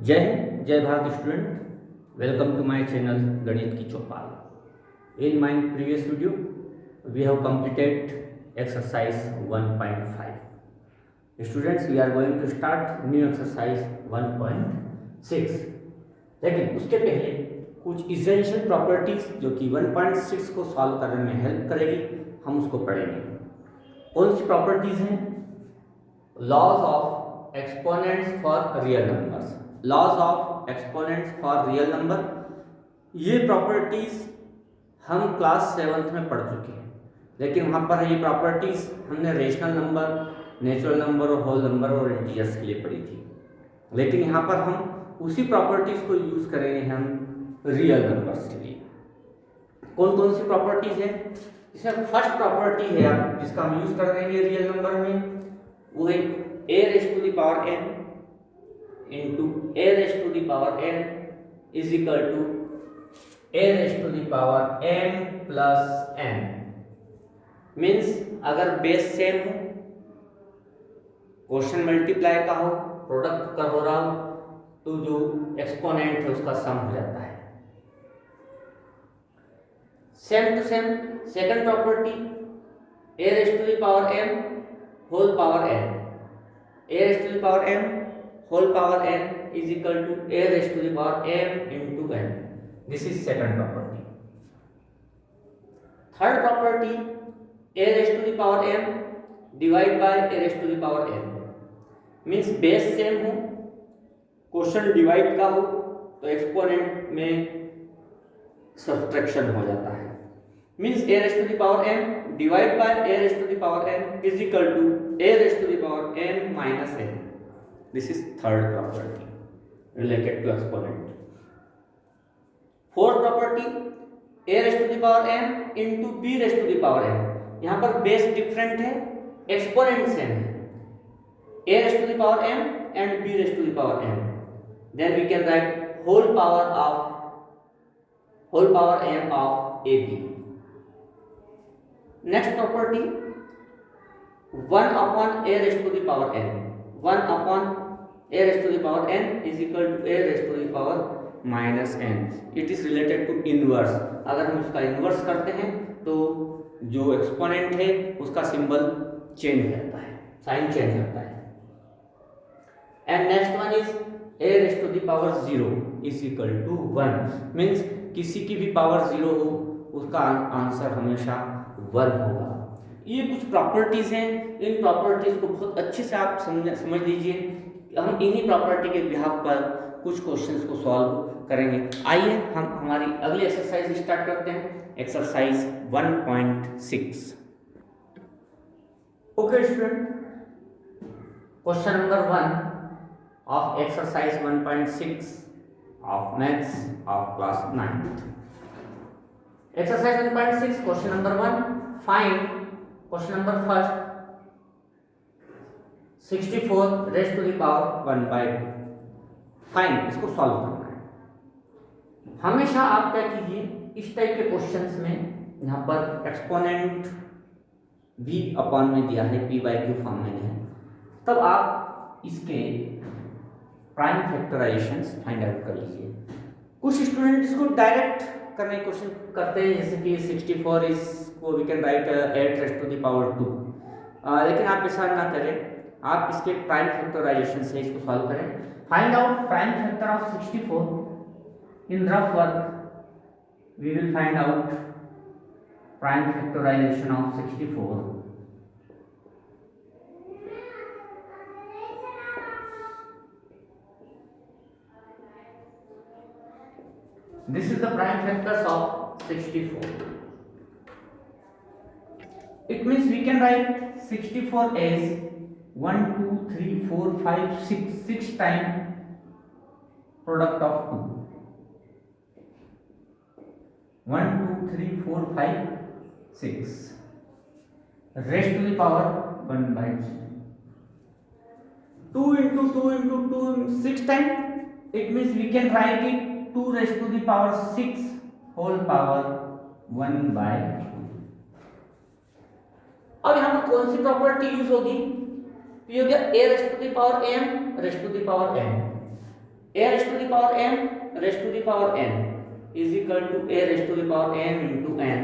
जय हिंद, जय Bharat student. Welcome to my channel गणित की चौपाल। In my previous video we have completed exercise 1.5. Students, we are going to start new exercise 1.6. लेकिन उसके पहले कुछ इसेंशियल प्रॉपर्टीज जो कि 1.6 को सॉल्व करने में हेल्प करेगी, हम उसको पढ़ेंगे। कौन सी प्रॉपर्टीज हैं? Laws of exponents for real numbers. Laws of exponents for real number, ये प्रॉपर्टीज हम क्लास 7th में पढ़ चुके हैं, लेकिन वहाँ पर ये प्रॉपर्टीज हमने रेशनल नंबर, नेचुरल नंबर और होल नंबर और इंटीजर्स के लिए पढ़ी थी। लेकिन यहाँ पर हम उसी प्रॉपर्टीज को यूज करेंगे हम रियल नंबर्स के लिए। कौन कौन सी प्रॉपर्टीज है? इसमें फर्स्ट प्रॉपर्टी है जिसका हम यूज कर देंगे रियल नंबर में, वो है a raised to the power n into a raised to the power n is equal to a raised to the power m plus n। Means अगर बेस सेम हो, क्वेश्चन मल्टीप्लाई का हो, product का हो रहा हो, तो जो एक्सपोनेंट है उसका सम हो जाता है। Same to same second property a raised to the power m whole power n, a raised to the power m whole power n is equal to a raised to the power m into n। This is second property. Third property, a raised to the power m divided by a raised to the power n, means base same हो, question divide का हो, तो exponent में subtraction हो जाता है। Means a raised to the power m divided by a raised to the power n is equal to a raised to the power n minus n। This is third property related to exponent. Fourth property, a raised to the power m into b raised to the power n। यहाँ पर base different है, exponent same है। a raised to the power m and b raised to the power n, then we can write whole power m of ab। Next property, 1 upon a raised to the power n, 1 upon a raised to the power n is equal to a raised to the power minus n। It is related to inverse। अगर हम इसका inverse करते हैं तो जो exponent है उसका symbol change हो जाता है, साइन चेंज होता है। And next one is a raised to the power 0 is equal to 1। Means किसी की भी पावर 0 हो, उसका आंसर हमेशा 1 होगा। ये कुछ प्रॉपर्टीज हैं, इन प्रॉपर्टीज को बहुत अच्छे से आप समझ लीजिए। हम इन्हीं प्रॉपर्टी के बिहाफ पर कुछ क्वेश्चंस को सॉल्व करेंगे। आइए हम हमारी अगली एक्सरसाइज स्टार्ट करते हैं, exercise 1.6। Okay student, question number 1 of exercise 1.6 of maths of class 9th। exercise 1.6 question number 1, find question number first 64 raised to the power 1/2। Find, इसको सॉल्व करना है। हमेशा आप क्या कीजिए, इस टाइप के क्वेश्चंस में यहाँ पर एक्सपोनेंट v अपॉन में दिया है, p/q फॉर्म में है, तब आप इसके प्राइम फैक्टराइजेशंस फाइंड आउट कर लीजिए। कुछ स्टूडेंट इसको डायरेक्ट करने की कोशिश करते हैं, जैसे कि 64 इसको we can write 8 raised to the power 2। लेकिन आप ऐसा ना करें, आप इसके प्राइम फैक्टराइजेशन से इसको सॉल्व करें। Find out prime factor of 64। In rough work we will find out prime factorization of 64। This is the prime factors of 64. It means we can write 64 as 1 2 3 4 5 6 times product of 2, 1 2 3 4 5 6 raised to the power 1/2, 2 into 2 into 2 6 times। It means we can write it 2 raised to the power 6 whole power 1/2। अब यहाँ पर कौन सी property use होगी? ये हो गया a raised to the power m raised to the power n। a raised to the power m raised to the power n is equal to a raised to the power m into n,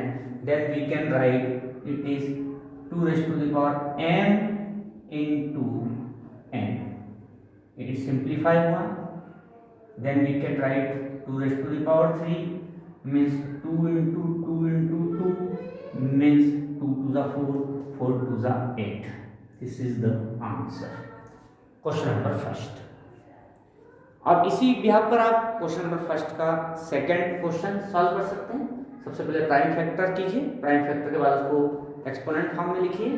then we can write it is 2 raised to the power m into n. It is simplified one. Then we can write 2 raised to the power 3 means 2 into 2 into 2 means 2 to the 4, 4 to the 8. This is the answer. Question number first. अब इसी behalf पर आप question number first का second question solve कर सकते हैं। सबसे पहले प्राइम फैक्टर कीजिए, प्राइम फैक्टर के बाद उसको एक्सपोनेंट फॉर्म में लिखिए,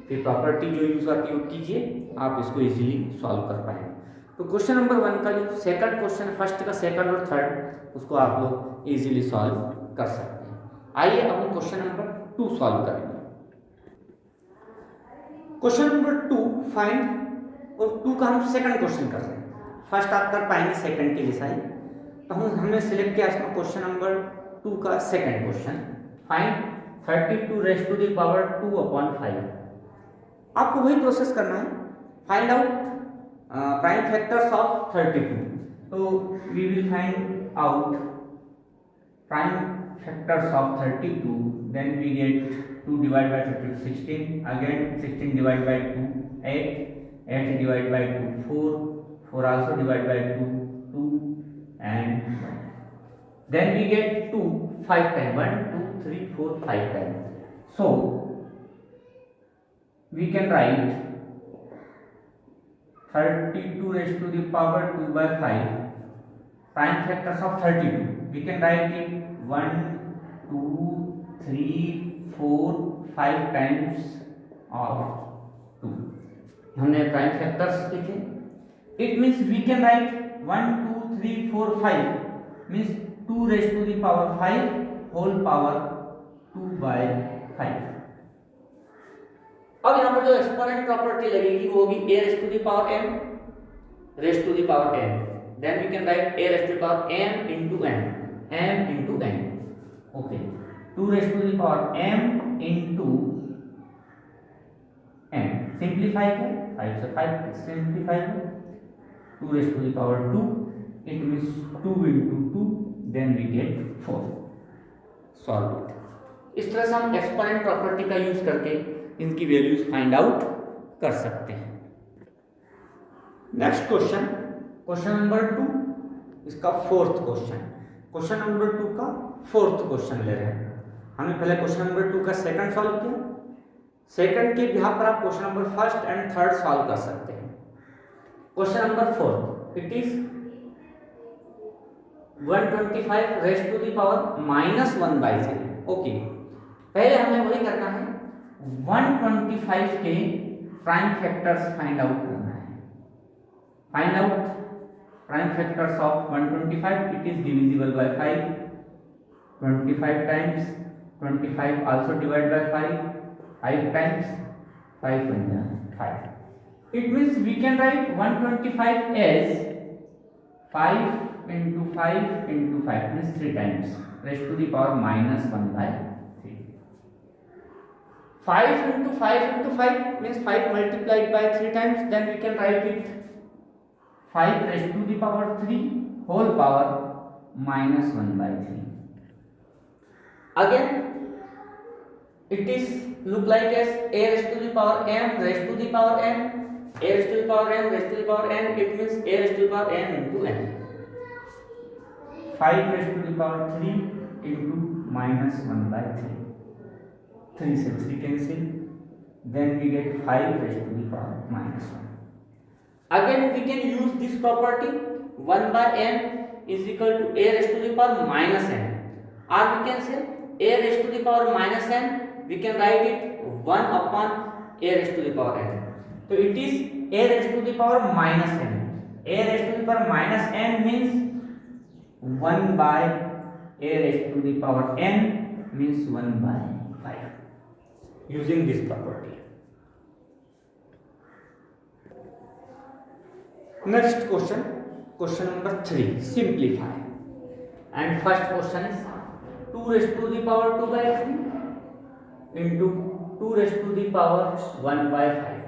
फिर प्रॉपर्टी जो यूज आती है वो कीजिए, आप इसको इजीली सॉल्व कर पाएंगे। तो क्वेश्चन नंबर 1 का जो सेकंड क्वेश्चन, फर्स्ट का सेकंड और थर्ड, उसको आप लोग इजीली सॉल्व कर सकते हैं। आइए अब हम क्वेश्चन नंबर 2 सॉल्व करेंगे। क्वेश्चन नंबर 2 फाइंड, और 2 का हम सेकंड क्वेश्चन कर रहे हैं। फर्स्ट आप कर पाएंगे, सेकंड के जैसा ही, तो हमने सिलेक्ट किया इसमें क्वेश्चन नंबर 2 का second question, find 32 raise to the power 2/5। आपको वही प्रोसेस करना है, find out prime factors of 32। तो we will find out prime factors of 32, then we get 2 divided by 32 16, again 16 divided by 2 8, 8 divided by 2 4, 4 also divided by 2 2, and 1. Then we get 2 5 times, 1 2 3 4 5 times. So we can write 32 raised to the power 2/5 prime factors of 32. We can write it 1 2 3 4 5 times of 2. हमने prime factors लिखे। It means we can write 1 2 3 4 5 means 2 raise to the power 5 whole power 2/5। अब यहाँ पर जो exponent property लगेगी वो होगी a raise to the power m raise to the power n, then we can write a raise to the power m into n। Okay, 2 raise to the power m into n, simplify है 5 से 5 simplify है, 2 raise to the power 2, it means 2 into 2, then we get 4। Solve it. इस तरह से हम exponent property का use करके इनकी वैल्यूज फाइंड आउट कर सकते हैं। नेक्स्ट क्वेश्चन, क्वेश्चन नंबर 2, इसका फोर्थ क्वेश्चन, क्वेश्चन नंबर 2 का फोर्थ क्वेश्चन ले रहे हैं। हमने पहले क्वेश्चन नंबर 2 का सेकंड सॉल्व किया, सेकंड के बिहाफ पर आप question number first and third solve कर सकते हैं। Question number 4, it is 125 raise to the power -1/3। Okay, पहले हमें वही करना है, 125 के प्राइम फैक्टर्स फाइंड आउट करना है। Find out prime factors of 125, it is divisible by 5, 25 times 25 also divide by 5 times 5 5. It means we can write 125 as 5 into 5 into 5 means 3 times raised to the power -1/3. 5 into 5 into 5 means 5 multiplied by 3 times, then we can write it 5 raised to the power 3 whole power -1/3. Again it is look like as a raised to the power m raised to the power n, a raised to the power m raised to the power n, it means a raised to the power n into n. 5 raised to the power 3 into -1/3, 3 से 3 cancel, then we get 5 raised to the power -1. Again we can use this property, 1/n is equal to a raised to the power -n, or we can say a raised to the power -n, we can write it 1 upon a raised to the power n. So it is a raised to the power -n. A raised to the power -n means 1 by a raised to the power n means 1/5 using this property. Next question, question number 3, simplify. And first question is 2 raised to the power 2/3 into 2 raised to the power 1/5.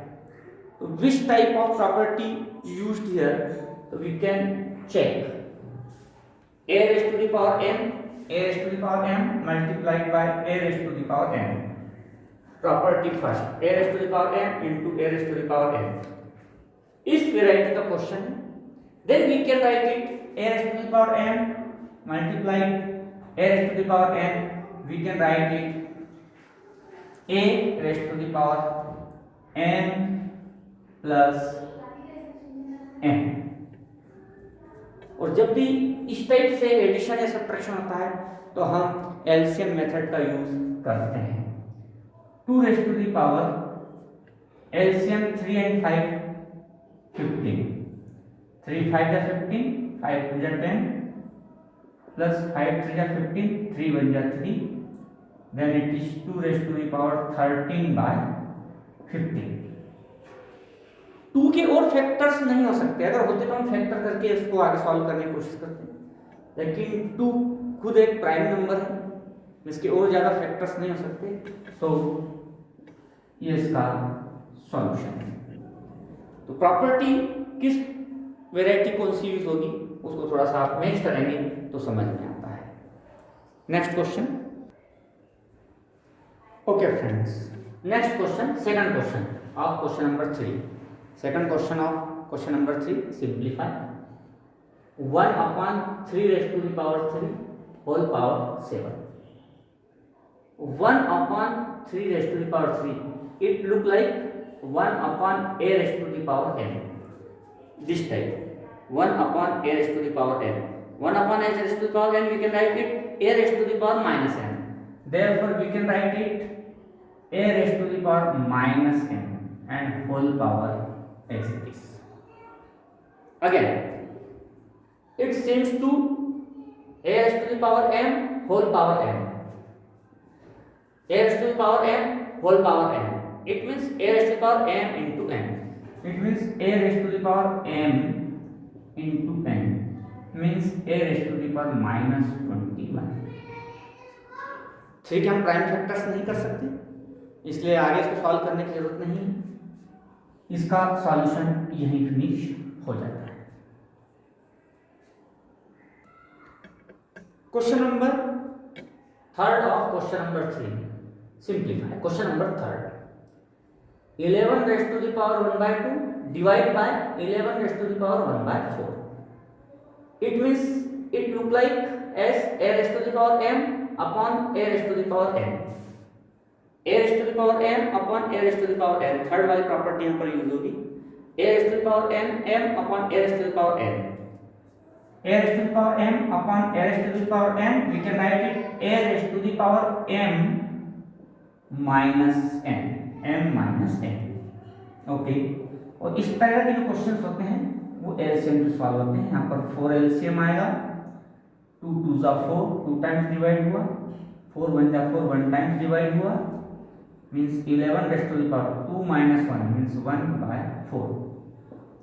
So which type of property used here? तो we can check a raised to the power m, a raised to the power m multiplied by a raised to the power m. Property first, a raised to the power m into a raised to the power m. इस variety का question है, then we can write it a raised to the power m multiplied a raised to the power n. We can write it a raised to the power n plus n. और जब भी इस type से addition या subtraction होता है तो हम एलसीएम मेथड का यूज करते हैं। 2 raised to the power LCM 3 and 5 15, 3 5 जा 15, 5 2 जा 10 plus 5 3 जा 15, 3 1 जा 3, then it is 2 raised to the power 13 by 15। 2 के और फैक्टर्स नहीं हो सकते, अगर होते तो हम फैक्टर करके इसको आगे सॉल्व करने की कोशिश करते हैं, लेकिन 2 खुद एक प्राइम नंबर है, इसके और ज्यादा फैक्टर्स नहीं हो सकते, तो ये इसका सॉल्यूशन है। तो प्रॉपर्टी किस वेराइटी कौन सी यूज होगी उसको थोड़ा सा आप मैच करेंगे तो समझ में आता है। Next question. Okay friends, next question, second question of question number 3। Second question of question number 3, simplify 1 upon 3 raised to the power 3 whole power 7. 1 upon 3 raised to the power 3, it look like 1 upon a raised to the power n. This type 1 upon a raised to the power n. 1 upon a raised to the power n, we can write it a raised to the power minus n. Therefore we can write it a raised to the power minus n and whole power as it is. Again, it seems to a raised to the power m whole power n. A raised to the power m whole power n. It means a raised to the power m into n. It means a raised to the power m into n means a raised to the power minus 21. 3 के हम prime factors नहीं कर सकते, इसलिए आगे इसको solve करने की जरूरत नहीं है, इसका सॉल्यूशन यहीं फिनिश हो जाता है। Question number third of question number 3, simplify question number third. 11 raised to the power 1 by 2 divided by 11 raised to the power 1 by 4. It means it look like as a raised to the power m upon a raised to the power n. a raised to the power m upon a raised to the power n, third वाली property यहाँ पर use होगी। a raised to the power n m upon a raised to the power n. a raised to the power m upon a raised to the power n, we can write it a raised to the power m minus n, m minus n। Okay, और इस तरह के जो questions होते हैं वो LCM से solve होते हैं। यहाँ पर 4 एलसीएम आएगा, 2 2 जा 4, 2 टाइम्स डिवाइड हुआ, 4 1 जा 4, 1 टाइम्स डिवाइड हुआ, means 11 raised to the power 2 minus 1 means 1 by 4।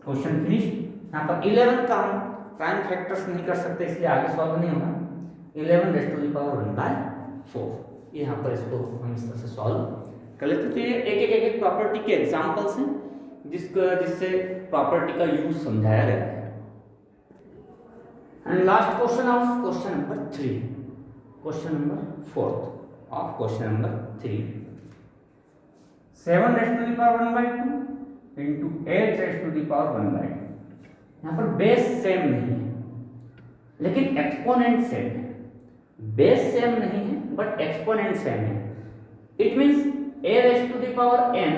Question finish. यहाँ पर 11 का हम प्राइम फैक्टर्स नहीं कर सकते, इसलिए आगे सॉल्व नहीं होगा। 11 raised to the power 1 by 4, यहाँ पर इसको हम इस तरह से सॉल्व कर लेते हैं। तो ये एक प्रॉपर्टी के एग्जांपल्स हैं जिससे प्रॉपर्टी का यूज समझाया गया है। And last question of question number 3, question number 4 of question number 3। 7 raised to the power 1 by 2 into 8 raised to the power 1 by 2। यहाँ पर बेस सेम नहीं है लेकिन एक्सपोनेंट सेम है। बेस सेम नहीं है बट एक्सपोनेंट सेम है। It means a raised to the power n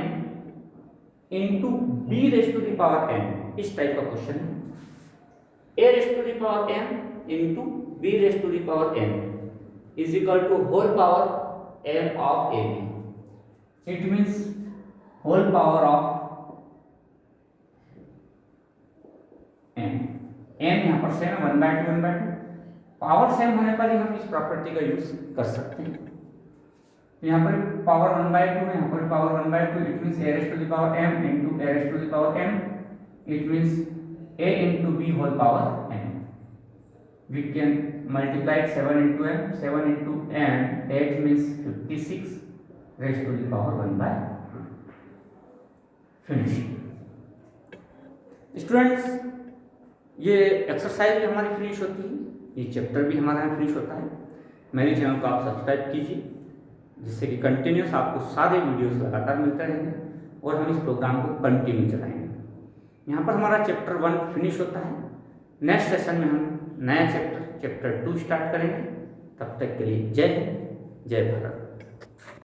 into b raised to the power n, इस टाइप का क्वेश्चन है। a raised to the power n into b raised to the power n is equal to whole power m of ab। It means whole power of m। m यहाँ पर same है, 1 by 2 1 by 2। Power same होने पर ही हम इस property का use कर सकते हैं। यहाँ पर पावर 1 by 2 है, यहाँ पर power 1 by 2। It means a raised to the power m into a raised to the power m। It means a into b whole power n। We can multiply 7 into m, 7 into n, 8 means 56 raised to the power 1 by 2। Finish। Students, ये exercise भी हमारी finish होती है, ये chapter भी हमारा यहाँ finish होता है। मेरे चैनल को आप सब्सक्राइब कीजिए, जिससे कि कंटिन्यूस आपको सारे वीडियोस लगातार मिलते रहेंगे और हम इस प्रोग्राम को कंटिन्यू चलाएंगे। यहाँ पर हमारा चैप्टर 1 फिनिश होता है। नेक्स्ट सेशन में हम नया चैप्टर 2 स्टार्ट करेंगे। तब तक के लिए जय हिंद, जय भारत।